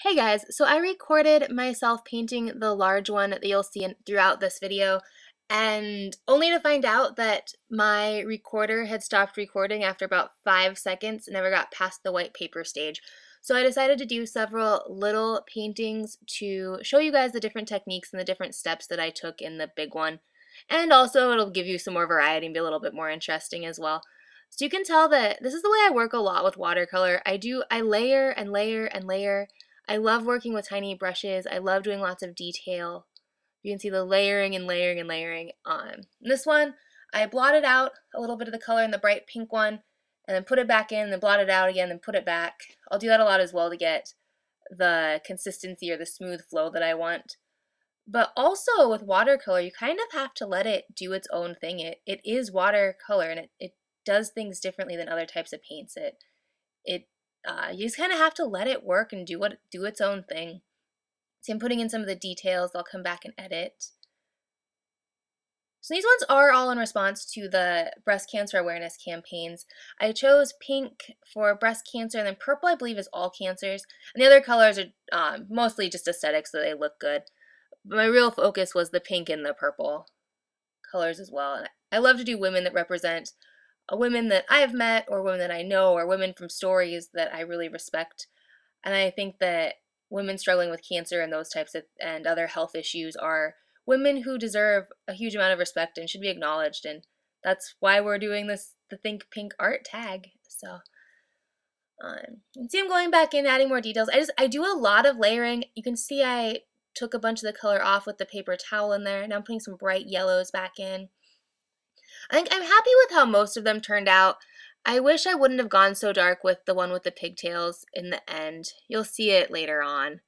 Hey guys, so I recorded myself painting the large one that you'll see throughout this video, and only to find out that my recorder had stopped recording after about 5 seconds and never got past the white paper stage. So I decided to do several little paintings to show you guys the different techniques and the different steps that I took in the big one. And also it'll give you some more variety and be a little bit more interesting as well. So you can tell that this is the way I work a lot with watercolor. I layer and layer and layer. I love working with tiny brushes. I love doing lots of detail. You can see the layering and layering and layering on. This one, I blotted out a little bit of the color in the bright pink one, and then put it back in, then blot it out again, then put it back. I'll do that a lot as well to get the consistency or the smooth flow that I want. But also with watercolor, you kind of have to let it do its own thing. It is watercolor, and it does things differently than other types of paints. You just kind of have to let it work and do its own thing. See, I'm putting in some of the details. I'll come back and edit. So these ones are all in response to the breast cancer awareness campaigns. I chose pink for breast cancer, and then purple I believe is all cancers. And the other colors are mostly just aesthetic, so they look good. But my real focus was the pink and the purple colors as well. And I love to do women that represent women that I've met or women that I know or women from stories that I really respect. And I think that women struggling with cancer and those types of and other health issues are women who deserve a huge amount of respect and should be acknowledged. And that's why we're doing the Think Pink art tag. So you can see I'm going back in, adding more details. I do a lot of layering. You can see I took a bunch of the color off with the paper towel in there. Now I'm putting some bright yellows back in. I think I'm happy with how most of them turned out. I wish I wouldn't have gone so dark with the one with the pigtails in the end. You'll see it later on.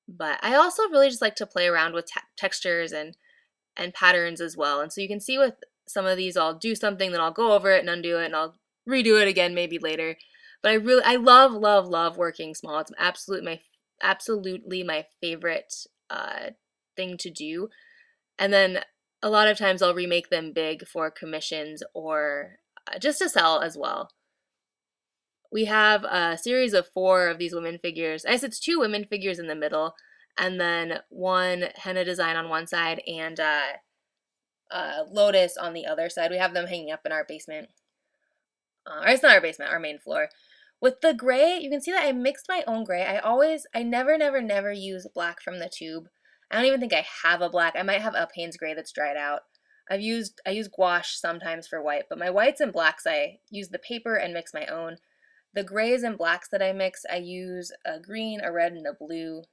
But I also really just like to play around with textures and patterns as well. And so you can see with some of these, I'll do something, then I'll go over it and undo it, and I'll redo it again maybe later. But I love, love, love working small. It's absolutely my favorite thing to do. And then a lot of times I'll remake them big for commissions or just to sell as well. We have a series of 4 of these women figures. I guess it's 2 women figures in the middle, and then one henna design on one side and lotus on the other side. We have them hanging up in our basement. Or it's not our basement, our main floor. With the gray, you can see that I mixed my own gray. I never use black from the tube. I don't even think I have a black. I might have a Payne's gray that's dried out. I use gouache sometimes for white, but my whites and blacks I use the paper and mix my own. The grays and blacks that I mix, I use a green, a red, and a blue.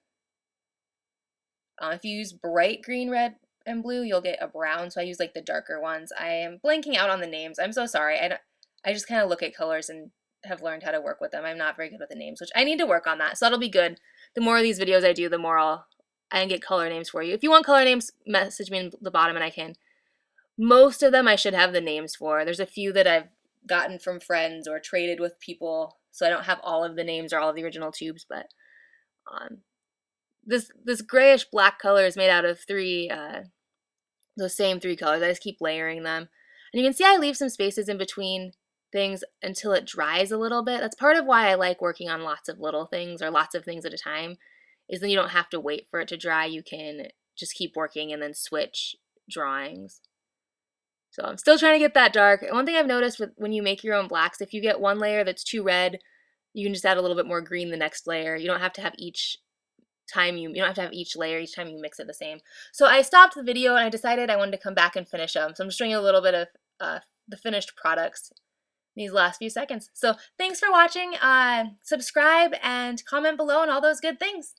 If you use bright green, red, and blue, you'll get a brown, so I use like the darker ones. I am blanking out on the names. I'm so sorry. I just kind of look at colors and have learned how to work with them. I'm not very good with the names, which I need to work on that, so that'll be good. The more of these videos I do, the more I can get color names for you. If you want color names, message me in the bottom and I can. Most of them I should have the names for. There's a few that I've gotten from friends or traded with people, so I don't have all of the names or all of the original tubes, but this grayish black color is made out of those same 3 colors. I just keep layering them. And you can see I leave some spaces in between things until it dries a little bit. That's part of why I like working on lots of little things or lots of things at a time, is then you don't have to wait for it to dry. You can just keep working and then switch drawings. So I'm still trying to get that dark. One thing I've noticed when you make your own blacks, if you get one layer that's too red, you can just add a little bit more green the next layer. You don't have to have each layer each time you mix it the same. So I stopped the video and I decided I wanted to come back and finish them. So I'm just showing you a little bit of the finished products in these last few seconds. So thanks for watching. Subscribe and comment below and all those good things.